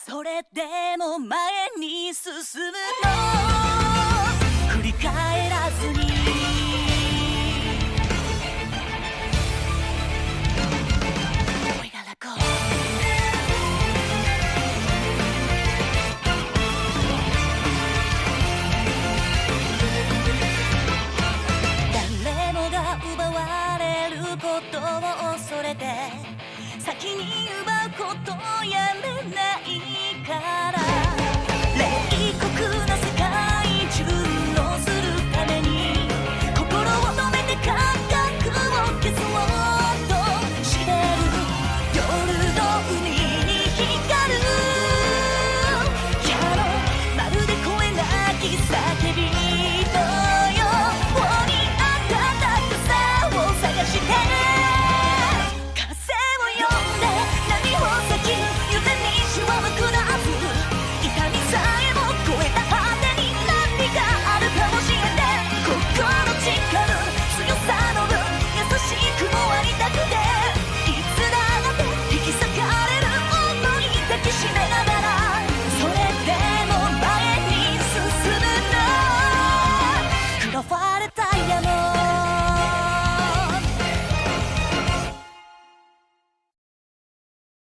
それでも前に進むの振り返らずにWe gotta go誰もが奪われることを恐れて先に奪うことをやめないから冷酷な世界順応するために心を止めて感覚を消そうとしてる夜の海に光るキャノンまるで声なき叫びのように暖かさを探して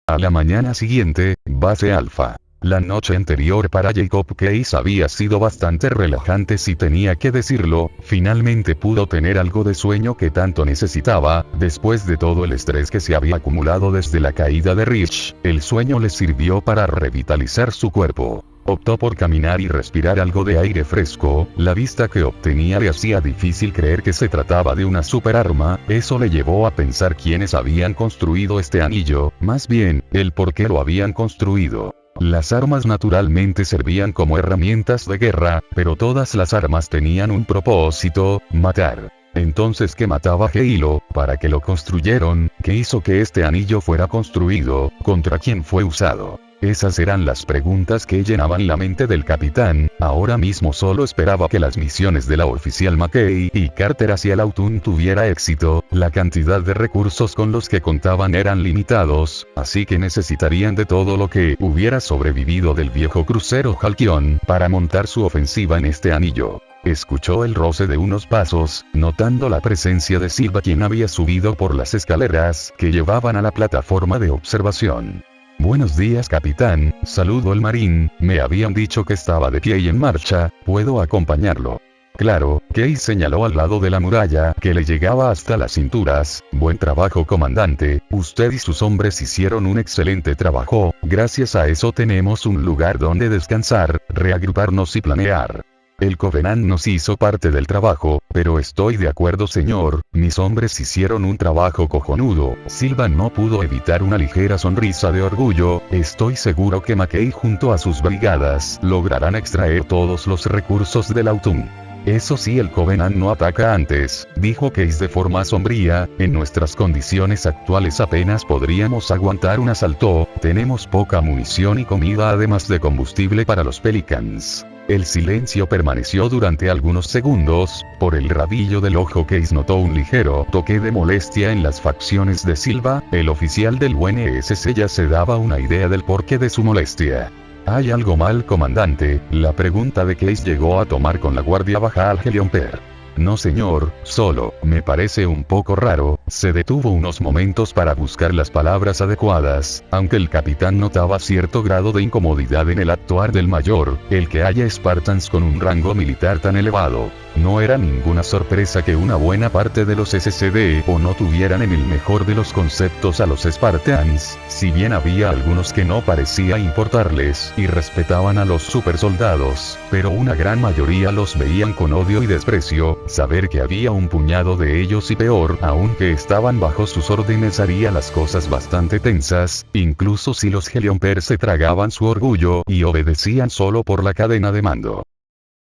A la mañana siguiente, base alfa. La noche anterior para Jacob Case había sido bastante relajante si tenía que decirlo, finalmente pudo tener algo de sueño que tanto necesitaba, después de todo el estrés que se había acumulado desde la caída de Rich, el sueño le sirvió para revitalizar su cuerpo. Optó por caminar y respirar algo de aire fresco, la vista que obtenía le hacía difícil creer que se trataba de una superarma, eso le llevó a pensar quiénes habían construido este anillo, más bien, el por qué lo habían construido. Las armas naturalmente servían como herramientas de guerra, pero todas las armas tenían un propósito, matar. Entonces, ¿qué mataba a Halo? ¿Para qué lo construyeron? ¿Qué hizo que este anillo fuera construido? ¿Contra quién fue usado? Esas eran las preguntas que llenaban la mente del capitán, ahora mismo solo esperaba que las misiones de la oficial McKay y Carter hacia el Autun tuviera éxito, la cantidad de recursos con los que contaban eran limitados, así que necesitarían de todo lo que hubiera sobrevivido del viejo crucero Halcyon para montar su ofensiva en este anillo. Escuchó el roce de unos pasos, notando la presencia de Silva quien había subido por las escaleras que llevaban a la plataforma de observación. Buenos días capitán, saludó el marín, me habían dicho que estaba de pie y en marcha, ¿puedo acompañarlo? Claro, Case señaló al lado de la muralla que le llegaba hasta las cinturas, buen trabajo comandante, usted y sus hombres hicieron un excelente trabajo, gracias a eso tenemos un lugar donde descansar, reagruparnos y planear. El Covenant nos hizo parte del trabajo, pero estoy de acuerdo señor, mis hombres hicieron un trabajo cojonudo. Silva no pudo evitar una ligera sonrisa de orgullo, estoy seguro que McKay junto a sus brigadas lograrán extraer todos los recursos del Autun. Eso sí, el Covenant no ataca antes, dijo Case de forma sombría, en nuestras condiciones actuales apenas podríamos aguantar un asalto, tenemos poca munición y comida además de combustible para los Pelicans. El silencio permaneció durante algunos segundos, por el rabillo del ojo Case notó un ligero toque de molestia en las facciones de Silva, el oficial del UNSC ya se daba una idea del porqué de su molestia. ¿Hay algo mal comandante? La pregunta de Case llegó a tomar con la guardia baja al Heliomper. No señor, solo, me parece un poco raro, se detuvo unos momentos para buscar las palabras adecuadas, aunque el capitán notaba cierto grado de incomodidad en el actuar del mayor, el que haya Spartans con un rango militar tan elevado. No era ninguna sorpresa que una buena parte de los SCD o no tuvieran en el mejor de los conceptos a los Spartans, si bien había algunos que no parecía importarles y respetaban a los supersoldados, pero una gran mayoría los veían con odio y desprecio. Saber que había un puñado de ellos y peor aún que estaban bajo sus órdenes haría las cosas bastante tensas, incluso si los Heliomper se tragaban su orgullo y obedecían solo por la cadena de mando.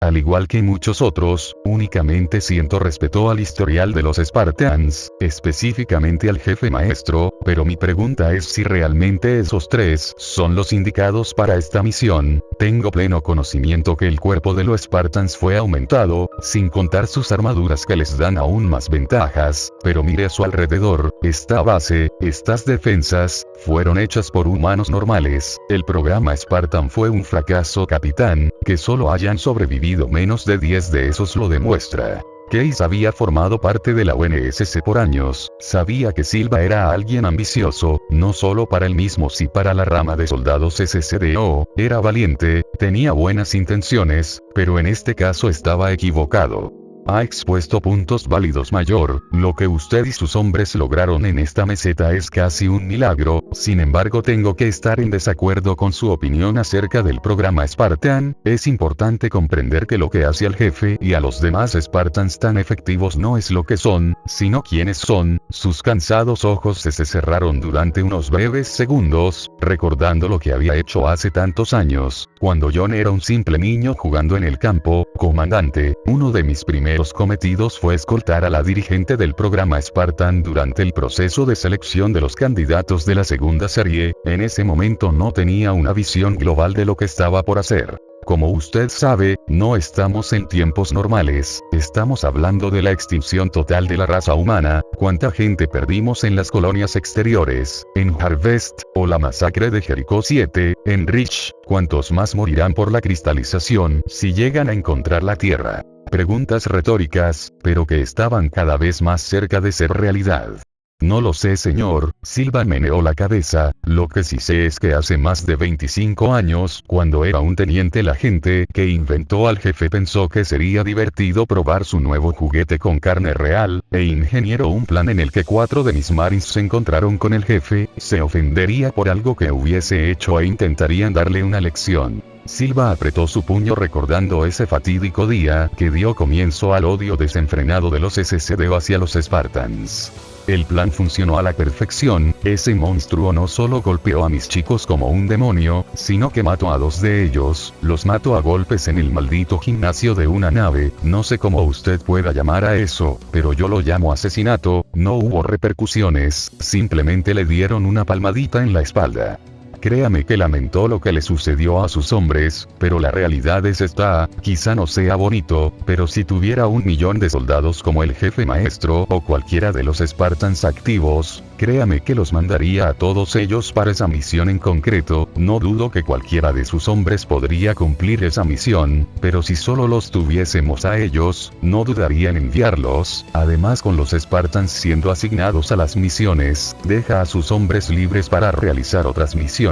Al igual que muchos otros, únicamente siento respeto al historial de los Spartans, específicamente al jefe maestro, pero mi pregunta es si realmente esos tres son los indicados para esta misión. Tengo pleno conocimiento que el cuerpo de los Spartans fue aumentado, sin contar sus armaduras que les dan aún más ventajas, pero mire a su alrededor, esta base, estas defensas, fueron hechas por humanos normales. El programa Spartan fue un fracaso, capitán. Que solo hayan sobrevivido menos de 10 de esos lo demuestra. Case había formado parte de la UNSC por años, sabía que Silva era alguien ambicioso, no solo para él mismo sino para la rama de soldados SCDO, era valiente, tenía buenas intenciones, pero en este caso estaba equivocado. Ha expuesto puntos válidos mayor, lo que usted y sus hombres lograron en esta meseta es casi un milagro, sin embargo tengo que estar en desacuerdo con su opinión acerca del programa Spartan. Es importante comprender que lo que hace al jefe y a los demás Spartans tan efectivos no es lo que son, sino quiénes son. Sus cansados ojos se cerraron durante unos breves segundos, recordando lo que había hecho hace tantos años, cuando John era un simple niño jugando en el campo. Comandante, uno de mis primeros cometidos fue escoltar a la dirigente del programa Spartan durante el proceso de selección de los candidatos de la segunda serie. En ese momento no tenía una visión global de lo que estaba por hacer. Como usted sabe, no estamos en tiempos normales, estamos hablando de la extinción total de la raza humana. ¿Cuánta gente perdimos en las colonias exteriores, en Harvest, o la masacre de Jericho 7, en Reach? ¿Cuántos más morirán por la cristalización si llegan a encontrar la Tierra? Preguntas retóricas, pero que estaban cada vez más cerca de ser realidad. No lo sé, señor. Silva meneó la cabeza. Lo que sí sé es que hace más de 25 años, cuando era un teniente, la gente que inventó al jefe pensó que sería divertido probar su nuevo juguete con carne real, e ingeniero un plan en el que 4 de mis marines se encontraron con el jefe, se ofendería por algo que hubiese hecho e intentarían darle una lección. Silva apretó su puño recordando ese fatídico día que dio comienzo al odio desenfrenado de los SCDO hacia los Spartans. El plan funcionó a la perfección. Ese monstruo no solo golpeó a mis chicos como un demonio, sino que mató a 2 de ellos, los mató a golpes en el maldito gimnasio de una nave. No sé cómo usted pueda llamar a eso, pero yo lo llamo asesinato. No hubo repercusiones, simplemente le dieron una palmadita en la espalda. Créame que lamentó lo que le sucedió a sus hombres, pero la realidad es esta. Quizá no sea bonito, pero si tuviera 1 millón de soldados como el jefe maestro o cualquiera de los Spartans activos, créame que los mandaría a todos ellos para esa misión en concreto. No dudo que cualquiera de sus hombres podría cumplir esa misión, pero si solo los tuviésemos a ellos, no dudaría en enviarlos. Además, con los Spartans siendo asignados a las misiones, deja a sus hombres libres para realizar otras misiones.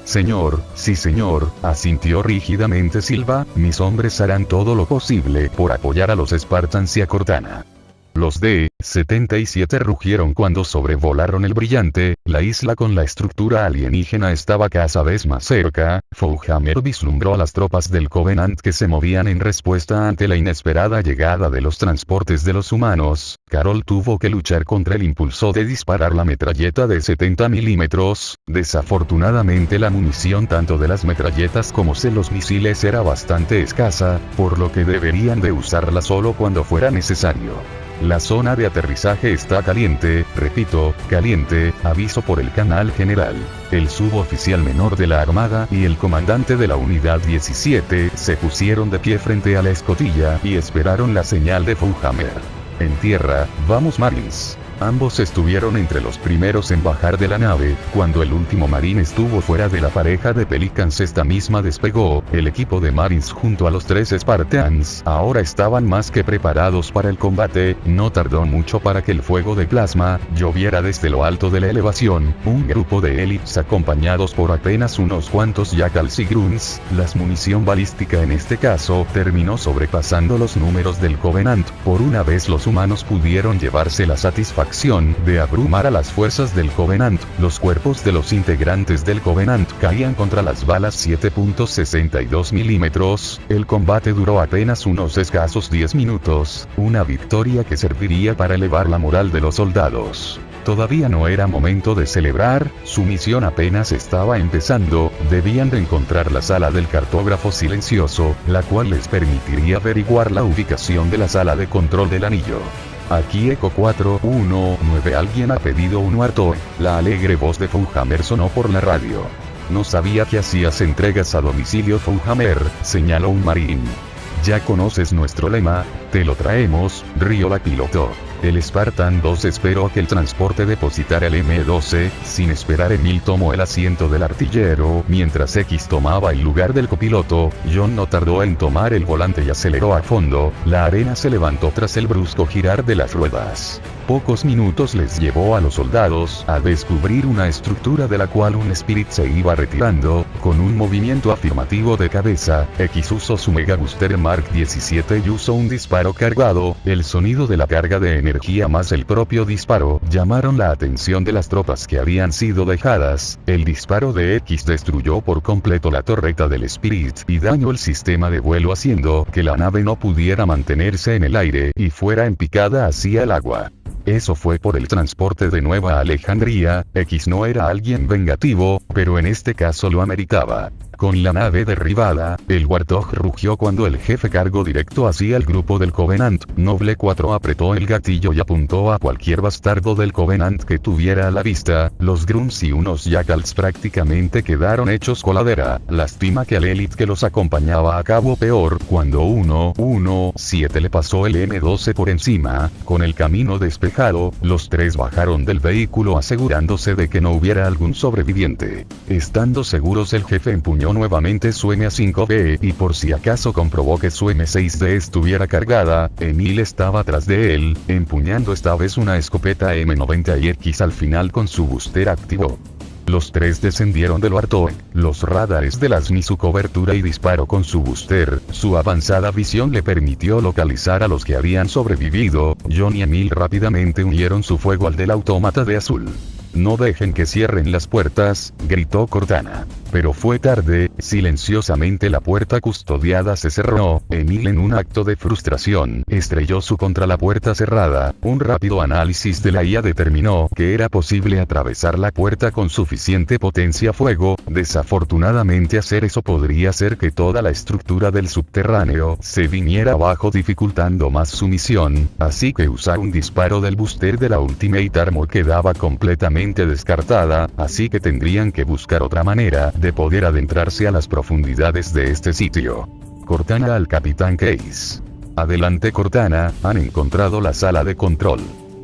Señor, sí señor, asintió rígidamente Silva, mis hombres harán todo lo posible por apoyar a los Spartans y a Cortana. Los D-77 rugieron cuando sobrevolaron el brillante, la isla con la estructura alienígena estaba cada vez más cerca. Fowhammer vislumbró a las tropas del Covenant que se movían en respuesta ante la inesperada llegada de los transportes de los humanos. Carol tuvo que luchar contra el impulso de disparar la metralleta de 70 milímetros. Desafortunadamente la munición tanto de las metralletas como de los misiles era bastante escasa, por lo que deberían de usarla solo cuando fuera necesario. La zona de aterrizaje está caliente, repito, caliente, aviso por el canal general. El suboficial menor de la armada y el comandante de la unidad 17 se pusieron de pie frente a la escotilla y esperaron la señal de Fowhammer. En tierra, vamos Marines. Ambos estuvieron entre los primeros en bajar de la nave. Cuando el último Marine estuvo fuera de la pareja de Pelicans, esta misma despegó. El equipo de Marines junto a los 3 Spartans ahora estaban más que preparados para el combate. No tardó mucho para que el fuego de plasma lloviera desde lo alto de la elevación. Un grupo de élites acompañados por apenas unos cuantos Jackals y Grunts. La munición balística en este caso terminó sobrepasando los números del Covenant. Por una vez los humanos pudieron llevarse la satisfacción de abrumar a las fuerzas del Covenant. Los cuerpos de los integrantes del Covenant caían contra las balas 7.62 milímetros. El combate duró apenas unos escasos 10 minutos, una victoria que serviría para elevar la moral de los soldados. Todavía no era momento de celebrar, su misión apenas estaba empezando, debían de encontrar la sala del cartógrafo silencioso, la cual les permitiría averiguar la ubicación de la sala de control del anillo. Aquí Eco 419, alguien ha pedido un Warthog. La alegre voz de Fauhammer sonó por la radio. No sabía que hacías entregas a domicilio, Fauhammer, señaló un marín. Ya conoces nuestro lema, te lo traemos, rió la piloto. El Spartan 2 esperó a que el transporte depositara el M12, sin esperar Emil tomó el asiento del artillero, mientras X tomaba el lugar del copiloto, John no tardó en tomar el volante y aceleró a fondo, la arena se levantó tras el brusco girar de las ruedas. Pocos minutos les llevó a los soldados a descubrir una estructura de la cual un Spirit se iba retirando, con un movimiento afirmativo de cabeza, X usó su Mega Booster Mark 17 y usó un disparo cargado, el sonido de la carga de energía más el propio disparo llamaron la atención de las tropas que habían sido dejadas, el disparo de X destruyó por completo la torreta del Spirit y dañó el sistema de vuelo haciendo que la nave no pudiera mantenerse en el aire y fuera en picada hacia el agua. Eso fue por el transporte de Nueva Alejandría, X no era alguien vengativo, pero en este caso lo ameritaba. Con la nave derribada, el Warthog rugió cuando el jefe cargó directo hacia el grupo del Covenant. Noble 4 apretó el gatillo y apuntó a cualquier bastardo del Covenant que tuviera a la vista. Los Grunts y unos Jackals prácticamente quedaron hechos coladera. Lástima que al Elite que los acompañaba acabó peor cuando 117 le pasó el M12 por encima. Con el camino despejado, los tres bajaron del vehículo asegurándose de que no hubiera algún sobreviviente. Estando seguros, el jefe empuñó nuevamente su M5B y por si acaso comprobó que su M6D estuviera cargada. Emil estaba atrás de él, empuñando esta vez una escopeta M90 y X al final con su booster activo. Los tres descendieron del Warthog, los radares del ASMI su cobertura y disparó con su booster, su avanzada visión le permitió localizar a los que habían sobrevivido. John y Emil rápidamente unieron su fuego al del autómata de azul. No dejen que cierren las puertas, gritó Cortana. Pero fue tarde, silenciosamente la puerta custodiada se cerró, Emil en un acto de frustración, estrelló su contra la puerta cerrada, un rápido análisis de la IA determinó que era posible atravesar la puerta con suficiente potencia fuego, desafortunadamente hacer eso podría hacer que toda la estructura del subterráneo se viniera abajo dificultando más su misión, así que usar un disparo del booster de la Ultimate Armor quedaba completamente descartada, así que tendrían que buscar otra manera de poder adentrarse a las profundidades de este sitio. Cortana al Capitán Case. Adelante Cortana, han encontrado la sala de control.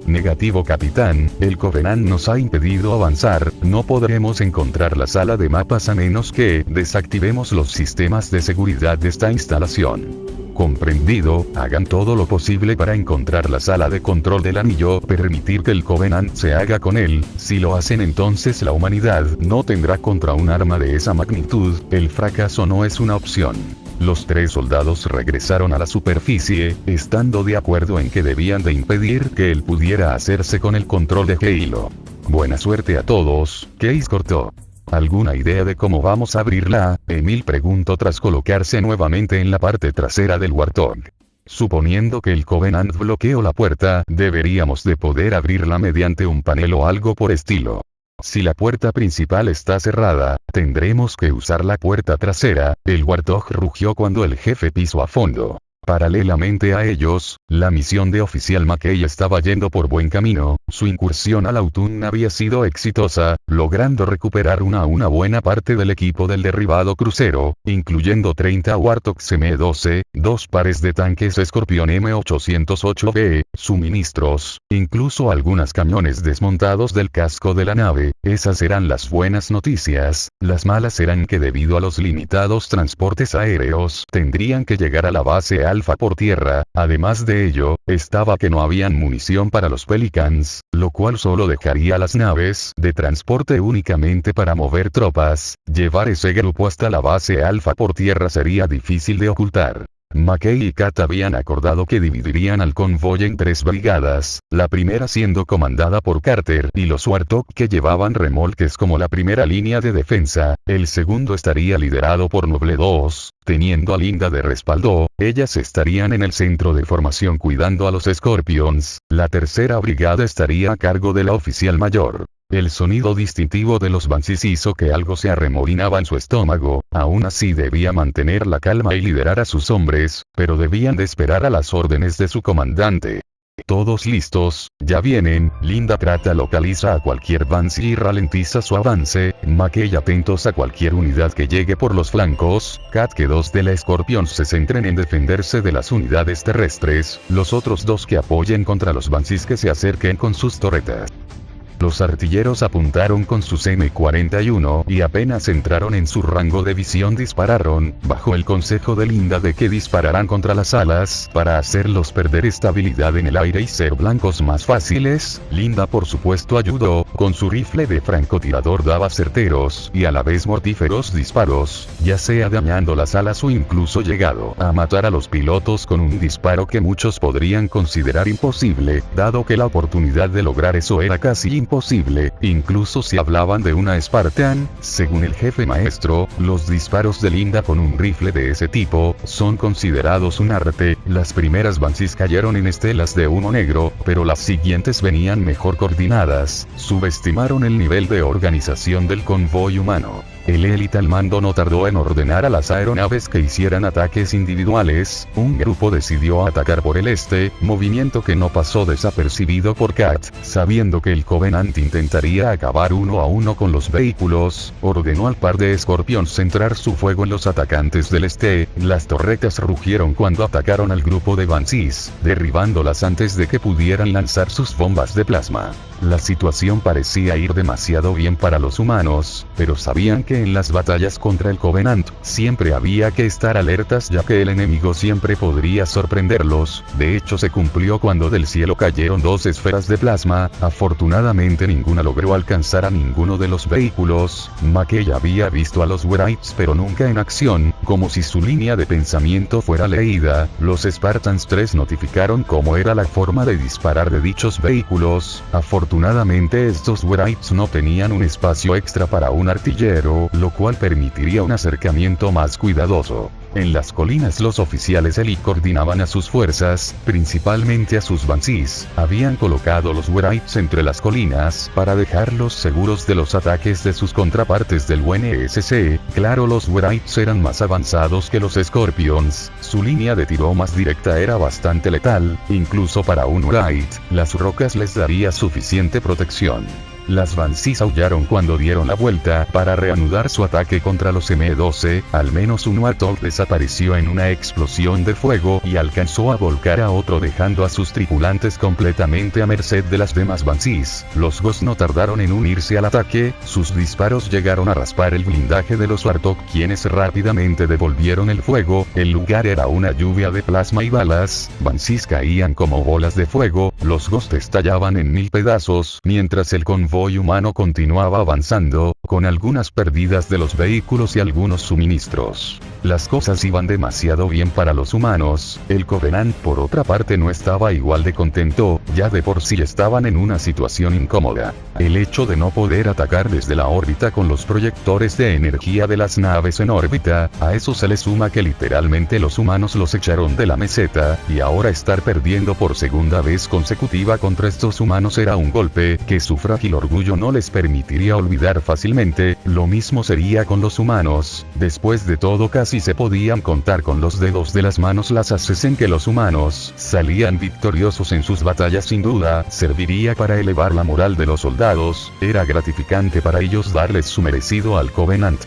Negativo capitán, el Covenant nos ha impedido avanzar, no podremos encontrar la sala de mapas a menos que desactivemos los sistemas de seguridad de esta instalación. Comprendido, hagan todo lo posible para encontrar la sala de control del anillo, permitir que el Covenant se haga con él, si lo hacen entonces la humanidad no tendrá contra un arma de esa magnitud, el fracaso no es una opción. Los tres soldados regresaron a la superficie, estando de acuerdo en que debían de impedir que él pudiera hacerse con el control de Halo. Buena suerte a todos, Case cortó. ¿Alguna idea de cómo vamos a abrirla? Emil preguntó tras colocarse nuevamente en la parte trasera del Warthog. Suponiendo que el Covenant bloqueó la puerta, deberíamos de poder abrirla mediante un panel o algo por estilo. Si la puerta principal está cerrada, tendremos que usar la puerta trasera. El Warthog rugió cuando el jefe pisó a fondo. Paralelamente a ellos, la misión de Oficial McKay estaba yendo por buen camino, su incursión al Autun había sido exitosa, logrando recuperar una buena parte del equipo del derribado crucero, incluyendo 30 Warthogs M12, 2 pares de tanques Scorpion M808B, suministros, incluso algunos camiones desmontados del casco de la nave. Esas eran las buenas noticias. Las malas eran que debido a los limitados transportes aéreos, tendrían que llegar a la base Alfa por tierra. Además de ello, estaba que no habían munición para los Pelicans, lo cual solo dejaría las naves de transporte únicamente para mover tropas. Llevar ese grupo hasta la base Alfa por tierra sería difícil de ocultar. McKay y Kat habían acordado que dividirían al convoy en 3 brigadas, la primera siendo comandada por Carter y los Warthog que llevaban remolques como la primera línea de defensa, el segundo estaría liderado por Noble 2, teniendo a Linda de respaldo, ellas estarían en el centro de formación cuidando a los Scorpions, la tercera brigada estaría a cargo de la oficial mayor. El sonido distintivo de los Banshees hizo que algo se arremolinaba en su estómago, aún así debía mantener la calma y liderar a sus hombres, pero debían de esperar a las órdenes de su comandante. Todos listos, ya vienen, Linda localiza a cualquier Banshee y ralentiza su avance, McKay atentos a cualquier unidad que llegue por los flancos, Kat que 2 de la Scorpions se centren en defenderse de las unidades terrestres, los otros 2 que apoyen contra los Banshees que se acerquen con sus torretas. Los artilleros apuntaron con sus M41 y apenas entraron en su rango de visión dispararon, bajo el consejo de Linda de que dispararán contra las alas para hacerlos perder estabilidad en el aire y ser blancos más fáciles. Linda por supuesto ayudó, con su rifle de francotirador daba certeros y a la vez mortíferos disparos, ya sea dañando las alas o incluso llegado a matar a los pilotos con un disparo que muchos podrían considerar imposible, dado que la oportunidad de lograr eso era casi imposible, incluso si hablaban de una Spartan. Según el jefe maestro, los disparos de Linda con un rifle de ese tipo son considerados un arte. Las primeras Banshees cayeron en estelas de humo negro, pero las siguientes venían mejor coordinadas. Subestimaron el nivel de organización del convoy humano. El élite al mando no tardó en ordenar a las aeronaves que hicieran ataques individuales. Un grupo decidió atacar por el este, movimiento que no pasó desapercibido por Kat, sabiendo que el Covenant intentaría acabar uno a uno con los vehículos, ordenó al par de Scorpions centrar su fuego en los atacantes del este. Las torretas rugieron cuando atacaron al grupo de Banshees, derribándolas antes de que pudieran lanzar sus bombas de plasma. La situación parecía ir demasiado bien para los humanos, pero sabían que en las batallas contra el Covenant, siempre había que estar alertas ya que el enemigo siempre podría sorprenderlos. De hecho se cumplió cuando del cielo cayeron 2 esferas de plasma, afortunadamente ninguna logró alcanzar a ninguno de los vehículos. McKay había visto a los Wrights pero nunca en acción, como si su línea de pensamiento fuera leída. Los Spartans 3 notificaron cómo era la forma de disparar de dichos vehículos. Afortunadamente estos Wrights no tenían un espacio extra para un artillero, lo cual permitiría un acercamiento más cuidadoso. En las colinas los oficiales Elite coordinaban a sus fuerzas, principalmente a sus Banshees. Habían colocado los Wrights entre las colinas para dejarlos seguros de los ataques de sus contrapartes del UNSC. Claro, los Wrights eran más avanzados que los Scorpions. Su línea de tiro más directa era bastante letal, incluso para un Wright, las rocas les daría suficiente protección. Las Banshees aullaron cuando dieron la vuelta para reanudar su ataque contra los M12, al menos un Warthog desapareció en una explosión de fuego y alcanzó a volcar a otro dejando a sus tripulantes completamente a merced de las demás Banshees. Los Ghosts no tardaron en unirse al ataque, sus disparos llegaron a raspar el blindaje de los Warthog quienes rápidamente devolvieron el fuego. El lugar era una lluvia de plasma y balas, Banshees caían como bolas de fuego, los Ghosts estallaban en 1000 pedazos, mientras el convoy humano continuaba avanzando, con algunas pérdidas de los vehículos y algunos suministros. Las cosas iban demasiado bien para los humanos. El Covenant por otra parte no estaba igual de contento, ya de por sí estaban en una situación incómoda. El hecho de no poder atacar desde la órbita con los proyectores de energía de las naves en órbita, a eso se le suma que literalmente los humanos los echaron de la meseta, y ahora estar perdiendo por segunda vez consecutiva contra estos humanos era un golpe que su frágil orgullo no les permitiría olvidar fácilmente. Lo mismo sería con los humanos. Después de todo casi se podían contar con los dedos de las manos las veces en que los humanos salían victoriosos en sus batallas. Sin duda, serviría para elevar la moral de los soldados, era gratificante para ellos darles su merecido al Covenant.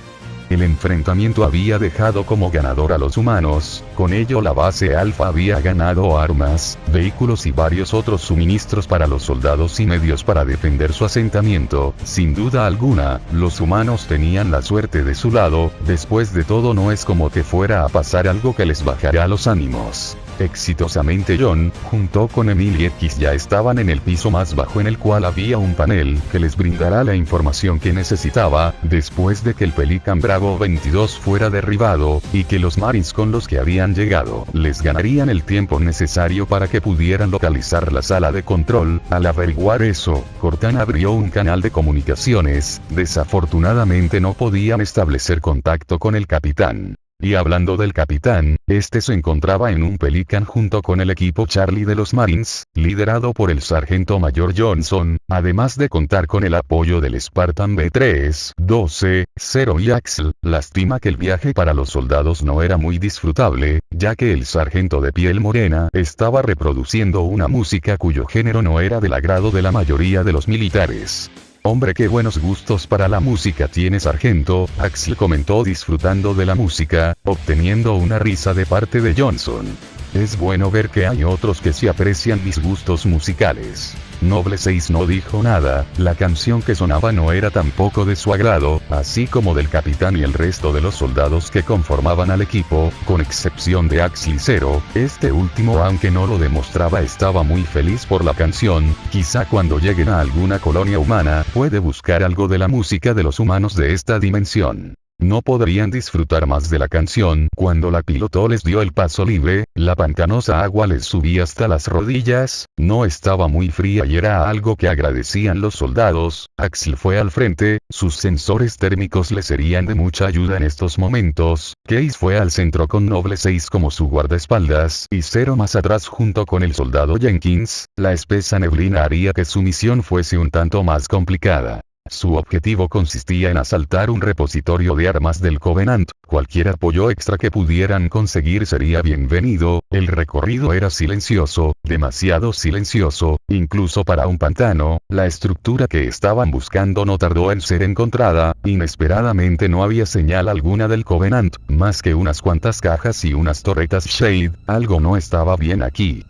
El enfrentamiento había dejado como ganador a los humanos, con ello la base Alpha había ganado armas, vehículos y varios otros suministros para los soldados y medios para defender su asentamiento. Sin duda alguna, los humanos tenían la suerte de su lado, después de todo no es como que fuera a pasar algo que les bajara los ánimos. Exitosamente John, junto con Emil y X ya estaban en el piso más bajo en el cual había un panel que les brindará la información que necesitaba, después de que el Pelican Bravo 22 fuera derribado, y que los Marines con los que habían llegado les ganarían el tiempo necesario para que pudieran localizar la sala de control. Al averiguar eso, Cortana abrió un canal de comunicaciones, desafortunadamente no podían establecer contacto con el capitán. Y hablando del capitán, este se encontraba en un Pelican junto con el equipo Charlie de los Marines, liderado por el sargento mayor Johnson, además de contar con el apoyo del Spartan B3, 12, Zero y Axel. Lástima que el viaje para los soldados no era muy disfrutable, ya que el sargento de piel morena estaba reproduciendo una música cuyo género no era del agrado de la mayoría de los militares. Hombre, qué buenos gustos para la música tiene sargento, Axel comentó disfrutando de la música, obteniendo una risa de parte de Johnson. Es bueno ver que hay otros que sí aprecian mis gustos musicales. Noble 6 no dijo nada, la canción que sonaba no era tampoco de su agrado, así como del capitán y el resto de los soldados que conformaban al equipo, con excepción de Axel y Zero. Este último, aunque no lo demostraba, estaba muy feliz por la canción. Quizá cuando lleguen a alguna colonia humana, puede buscar algo de la música de los humanos de esta dimensión. No podrían disfrutar más de la canción cuando la piloto les dio el paso libre. La pantanosa agua les subía hasta las rodillas, no estaba muy fría y era algo que agradecían los soldados. Axel fue al frente, sus sensores térmicos le serían de mucha ayuda en estos momentos. Case fue al centro con Noble 6 como su guardaespaldas y Zero más atrás junto con el soldado Jenkins. La espesa neblina haría que su misión fuese un tanto más complicada. Su objetivo consistía en asaltar un repositorio de armas del Covenant. Cualquier apoyo extra que pudieran conseguir sería bienvenido. El recorrido era silencioso, demasiado silencioso, incluso para un pantano. La estructura que estaban buscando no tardó en ser encontrada. Inesperadamente no había señal alguna del Covenant, más que unas cuantas cajas y unas torretas Shade. Algo no estaba bien aquí.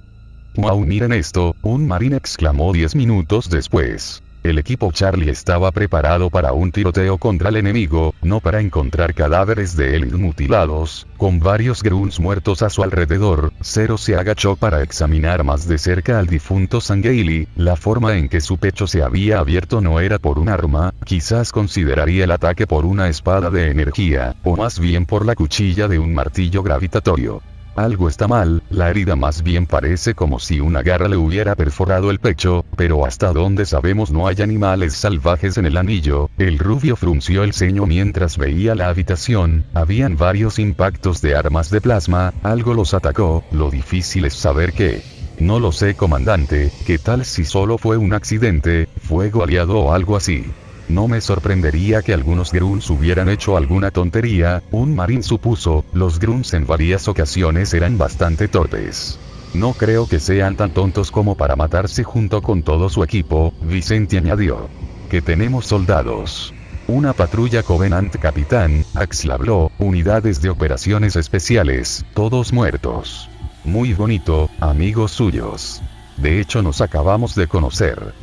¡Wow! Miren esto, un marine exclamó 10 minutos después. El equipo Charlie estaba preparado para un tiroteo contra el enemigo, no para encontrar cadáveres de él mutilados. Con varios grunts muertos a su alrededor, Zero se agachó para examinar más de cerca al difunto Sangheili. La forma en que su pecho se había abierto no era por un arma, quizás consideraría el ataque por una espada de energía, o más bien por la cuchilla de un martillo gravitatorio. Algo está mal, la herida más bien parece como si una garra le hubiera perforado el pecho, pero hasta donde sabemos no hay animales salvajes en el anillo. El rubio frunció el ceño mientras veía la habitación. Habían varios impactos de armas de plasma, algo los atacó, lo difícil es saber qué. No lo sé, comandante, ¿qué tal si solo fue un accidente, fuego aliado o algo así? No me sorprendería que algunos grunts hubieran hecho alguna tontería. Un marín supuso. Los grunts en varias ocasiones eran bastante torpes. No creo que sean tan tontos como para matarse junto con todo su equipo, Vicente añadió. Que tenemos soldados. Una patrulla Covenant, capitán, Axel habló, unidades de operaciones especiales, todos muertos. Muy bonito, amigos suyos. De hecho nos acabamos de conocer.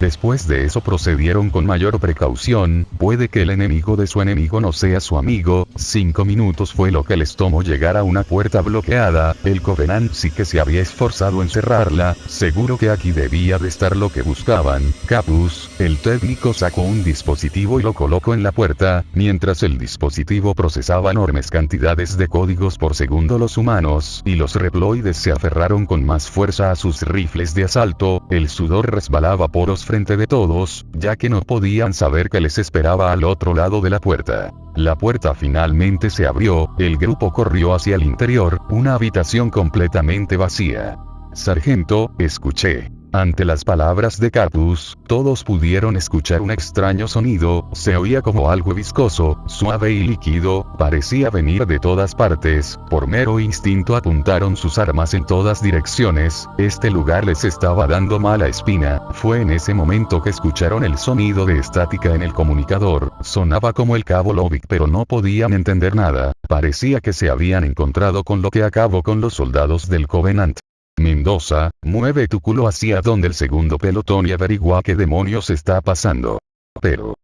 Después de eso procedieron con mayor precaución, puede que el enemigo de su enemigo no sea su amigo. 5 minutos fue lo que les tomó llegar a una puerta bloqueada. El Covenant sí que se había esforzado en cerrarla, seguro que aquí debía de estar lo que buscaban. Capus, el técnico sacó un dispositivo y lo colocó en la puerta, mientras el dispositivo procesaba enormes cantidades de códigos por segundo. Los humanos y los reploides se aferraron con más fuerza a sus rifles de asalto. El sudor resbalaba poros frente de todos, ya que no podían saber qué les esperaba al otro lado de la puerta. La puerta finalmente se abrió, el grupo corrió hacia el interior, una habitación completamente vacía. Sargento, escuché. Ante las palabras de Capus, todos pudieron escuchar un extraño sonido, se oía como algo viscoso, suave y líquido, parecía venir de todas partes. Por mero instinto apuntaron sus armas en todas direcciones, este lugar les estaba dando mala espina. Fue en ese momento que escucharon el sonido de estática en el comunicador, sonaba como el cabo Lovick pero no podían entender nada, parecía que se habían encontrado con lo que acabó con los soldados del Covenant. Mendoza, mueve tu culo hacia donde el segundo pelotón y averigua qué demonios está pasando. Pero...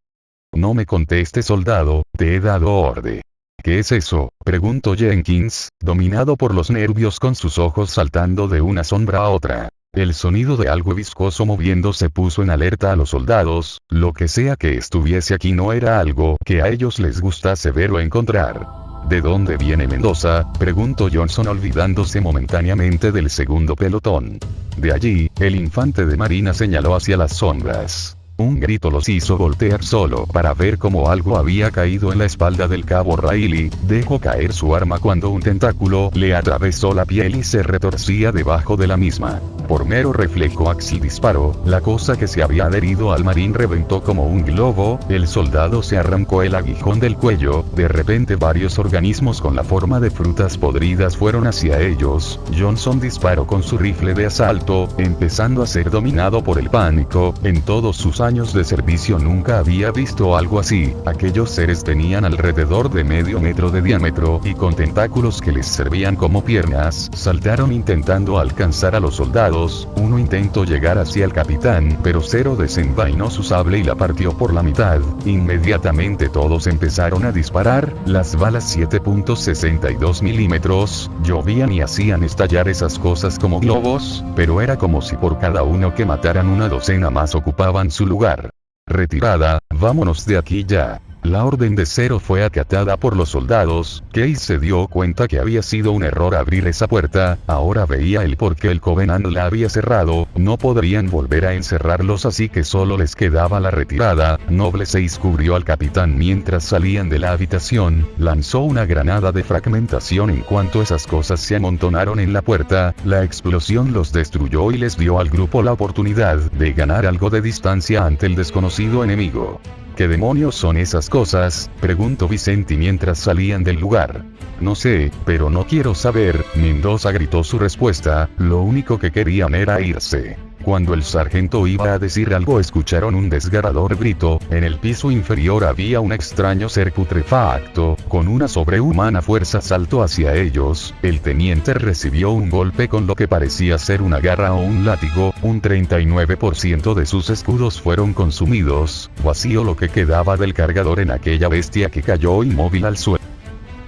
no me conteste, soldado, te he dado orden. ¿Qué es eso?, preguntó Jenkins, dominado por los nervios con sus ojos saltando de una sombra a otra. El sonido de algo viscoso moviéndose puso en alerta a los soldados, lo que sea que estuviese aquí no era algo que a ellos les gustase ver o encontrar. ¿De dónde viene Mendoza?, preguntó Johnson olvidándose momentáneamente del segundo pelotón. De allí, el infante de marina señaló hacia las sombras. Un grito los hizo voltear solo para ver cómo algo había caído en la espalda del cabo Riley. Dejó caer su arma cuando un tentáculo le atravesó la piel y se retorcía debajo de la misma. Por mero reflejo Axl disparó, la cosa que se había adherido al marín reventó como un globo, el soldado se arrancó el aguijón del cuello, de repente varios organismos con la forma de frutas podridas fueron hacia ellos. Johnson disparó con su rifle de asalto, empezando a ser dominado por el pánico. En todos sus años de servicio nunca había visto algo así. Aquellos seres tenían alrededor de medio metro de diámetro y con tentáculos que les servían como piernas, saltaron intentando alcanzar a los soldados. Uno intentó llegar hacia el capitán, pero Zero desenvainó su sable y la partió por la mitad. Inmediatamente todos empezaron a disparar. Las balas 7.62 milímetros llovían y hacían estallar esas cosas como globos, pero era como si por cada uno que mataran una docena más ocupaban su lugar. Retirada, vámonos de aquí ya. La orden de Zero fue acatada por los soldados. Case se dio cuenta que había sido un error abrir esa puerta, ahora veía el por qué el Covenant la había cerrado, no podrían volver a encerrarlos así que solo les quedaba la retirada. Noble 6 cubrió al capitán mientras salían de la habitación, lanzó una granada de fragmentación en cuanto esas cosas se amontonaron en la puerta, la explosión los destruyó y les dio al grupo la oportunidad de ganar algo de distancia ante el desconocido enemigo. ¿Qué demonios son esas cosas?, preguntó Vicente mientras salían del lugar. No sé, pero no quiero saber, Mendoza gritó su respuesta, lo único que querían era irse. Cuando el sargento iba a decir algo escucharon un desgarrador grito. En el piso inferior había un extraño ser putrefacto, con una sobrehumana fuerza saltó hacia ellos. El teniente recibió un golpe con lo que parecía ser una garra o un látigo, un 39% de sus escudos fueron consumidos, vacío lo que quedaba del cargador en aquella bestia que cayó inmóvil al suelo.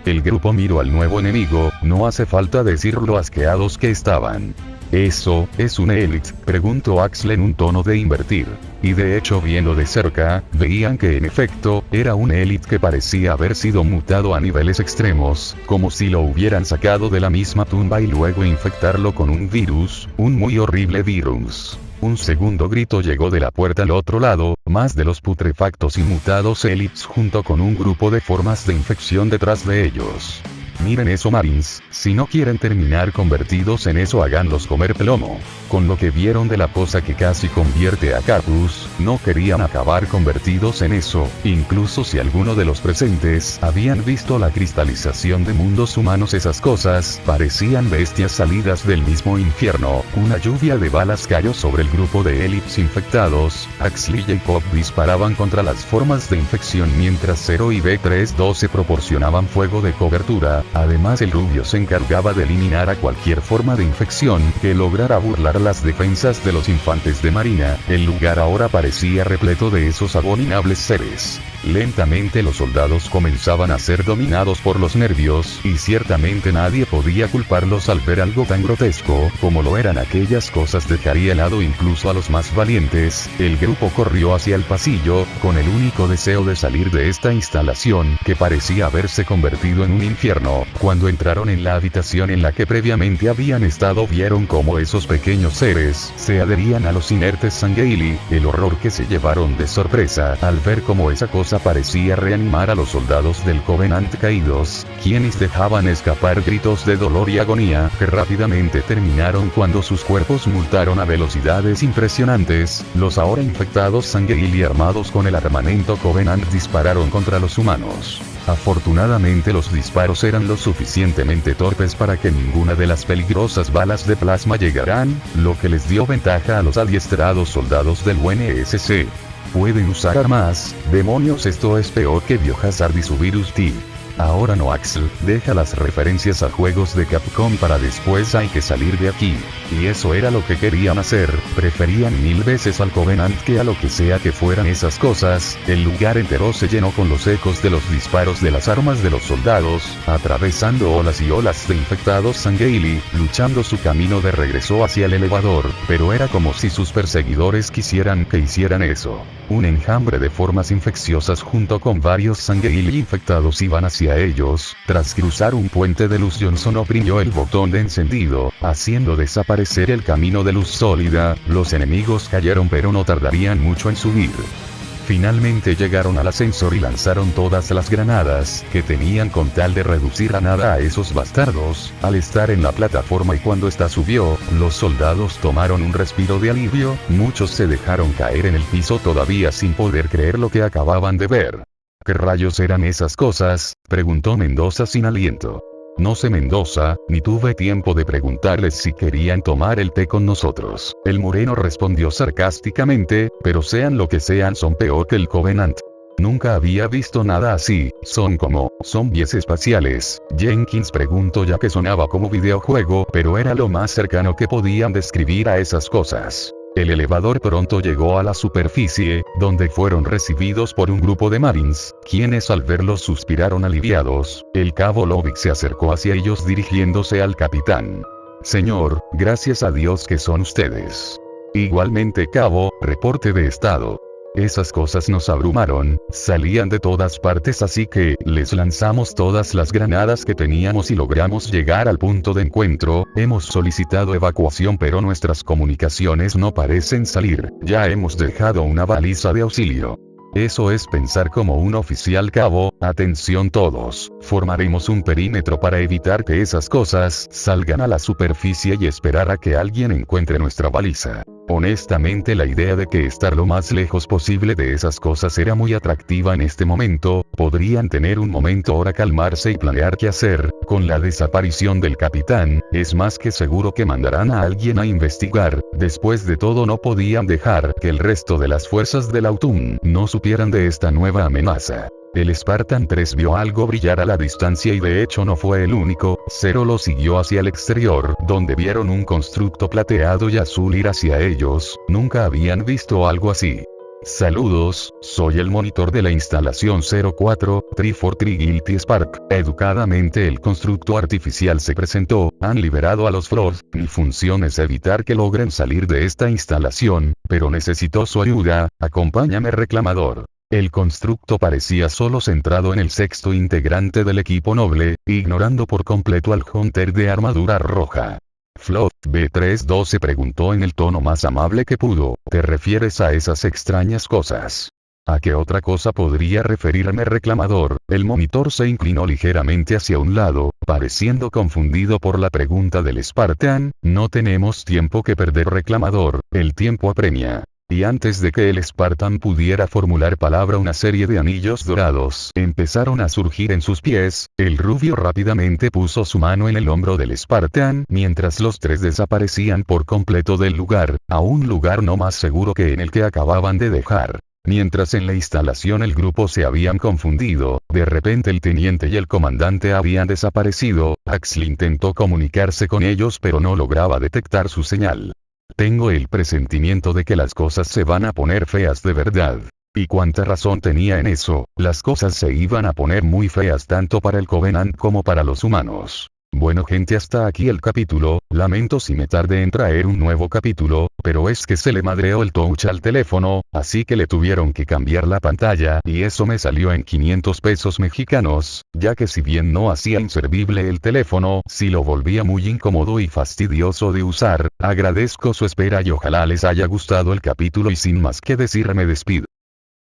El grupo miró al nuevo enemigo, no hace falta decir lo asqueados que estaban. ¿Eso es un Elite?, preguntó Axl en un tono de invertir. Y de hecho viendo de cerca, veían que en efecto, era un Elite que parecía haber sido mutado a niveles extremos, como si lo hubieran sacado de la misma tumba y luego infectarlo con un virus, un muy horrible virus. Un segundo grito llegó de la puerta al otro lado, más de los putrefactos y mutados Elites junto con un grupo de formas de infección detrás de ellos. Miren eso Marines, si no quieren terminar convertidos en eso háganlos comer plomo. Con lo que vieron de la cosa que casi convierte a Capus, no querían acabar convertidos en eso, incluso si alguno de los presentes habían visto la cristalización de mundos humanos. Esas cosas parecían bestias salidas del mismo infierno. Una lluvia de balas cayó sobre el grupo de Elites infectados. Axl y Jacob disparaban contra las formas de infección mientras Zero y B312 proporcionaban fuego de cobertura. Además el rubio se encargaba de eliminar a cualquier forma de infección que lograra burlar las defensas de los infantes de marina. El lugar ahora parecía repleto de esos abominables seres. Lentamente los soldados comenzaban a ser dominados por los nervios, y ciertamente nadie podía culparlos al ver algo tan grotesco, como lo eran aquellas cosas. Dejaría helado incluso a los más valientes. El grupo corrió hacia el pasillo, con el único deseo de salir de esta instalación, que parecía haberse convertido en un infierno. Cuando entraron en la habitación en la que previamente habían estado vieron cómo esos pequeños seres se adherían a los inertes Sangheili. El horror que se llevaron de sorpresa al ver cómo esa cosa parecía reanimar a los soldados del Covenant caídos, quienes dejaban escapar gritos de dolor y agonía que rápidamente terminaron cuando sus cuerpos mutaron a velocidades impresionantes. Los ahora infectados Sangheili armados con el armamento Covenant dispararon contra los humanos. Afortunadamente los disparos eran lo suficientemente torpes para que ninguna de las peligrosas balas de plasma llegaran, lo que les dio ventaja a los adiestrados soldados del UNSC. Pueden usar armas, demonios, esto es peor que Biohazard y su Virus T. Ahora no, Axel, deja las referencias a juegos de Capcom para después, hay que salir de aquí. Y eso era lo que querían hacer, preferían 1000 veces al Covenant que a lo que sea que fueran esas cosas. El lugar entero se llenó con los ecos de los disparos de las armas de los soldados, atravesando olas y olas de infectados. Sangheili, luchando su camino de regreso hacia el elevador, pero era como si sus perseguidores quisieran que hicieran eso. Un enjambre de formas infecciosas junto con varios Sangheili infectados iban hacia ellos. Tras cruzar un puente de luz, Johnson oprimió el botón de encendido, haciendo desaparecer el camino de luz sólida. Los enemigos cayeron, pero no tardarían mucho en subir. Finalmente llegaron al ascensor y lanzaron todas las granadas que tenían con tal de reducir a nada a esos bastardos. Al estar en la plataforma y cuando ésta subió, los soldados tomaron un respiro de alivio. Muchos se dejaron caer en el piso todavía sin poder creer lo que acababan de ver. ¿Qué rayos eran esas cosas?, preguntó Mendoza sin aliento. No sé, Mendoza, ni tuve tiempo de preguntarles si querían tomar el té con nosotros. El moreno respondió sarcásticamente, pero sean lo que sean, son peor que el Covenant. Nunca había visto nada así, son como zombies espaciales. Jenkins preguntó, ya que sonaba como videojuego, pero era lo más cercano que podían describir a esas cosas. El elevador pronto llegó a la superficie, donde fueron recibidos por un grupo de marines, quienes al verlos suspiraron aliviados. El cabo Lovick se acercó hacia ellos dirigiéndose al capitán. Señor, gracias a Dios que son ustedes. Igualmente, cabo, reporte de estado. Esas cosas nos abrumaron, salían de todas partes, así que les lanzamos todas las granadas que teníamos y logramos llegar al punto de encuentro. Hemos solicitado evacuación, pero nuestras comunicaciones no parecen salir. Ya hemos dejado una baliza de auxilio. Eso es pensar como un oficial, cabo. Atención todos, formaremos un perímetro para evitar que esas cosas salgan a la superficie y esperar a que alguien encuentre nuestra baliza. Honestamente, la idea de que estar lo más lejos posible de esas cosas era muy atractiva en este momento. Podrían tener un momento ahora, calmarse y planear qué hacer. Con la desaparición del capitán, es más que seguro que mandarán a alguien a investigar. Después de todo, no podían dejar que el resto de las fuerzas del Autumn no supieran de esta nueva amenaza. El Spartan 3 vio algo brillar a la distancia y de hecho no fue el único. Zero lo siguió hacia el exterior, donde vieron un constructo plateado y azul ir hacia ellos. Nunca habían visto algo así. Saludos, soy el monitor de la instalación 04, 343 Guilty Spark. Educadamente el constructo artificial se presentó. Han liberado a los Floors. Mi función es evitar que logren salir de esta instalación, pero necesito su ayuda. Acompáñame, reclamador. El constructo parecía solo centrado en el sexto integrante del equipo noble, ignorando por completo al Hunter de armadura roja. Flood, B312 preguntó en el tono más amable que pudo, ¿te refieres a esas extrañas cosas? ¿A qué otra cosa podría referirme, reclamador? El monitor se inclinó ligeramente hacia un lado, pareciendo confundido por la pregunta del Spartan. No tenemos tiempo que perder, reclamador, el tiempo apremia. Y antes de que el Spartan pudiera formular palabra, una serie de anillos dorados empezaron a surgir en sus pies. El rubio rápidamente puso su mano en el hombro del Spartan mientras los tres desaparecían por completo del lugar, a un lugar no más seguro que en el que acababan de dejar. Mientras en la instalación el grupo se habían confundido, de repente el teniente y el comandante habían desaparecido. Axel intentó comunicarse con ellos pero no lograba detectar su señal. Tengo el presentimiento de que las cosas se van a poner feas de verdad. Y cuánta razón tenía en eso, las cosas se iban a poner muy feas tanto para el Covenant como para los humanos. Bueno gente, hasta aquí el capítulo. Lamento si me tardé en traer un nuevo capítulo, pero es que se le madreó el touch al teléfono, así que le tuvieron que cambiar la pantalla y eso me salió en 500 pesos mexicanos, ya que si bien no hacía inservible el teléfono, sí lo volvía muy incómodo y fastidioso de usar. Agradezco su espera y ojalá les haya gustado el capítulo y sin más que decir me despido.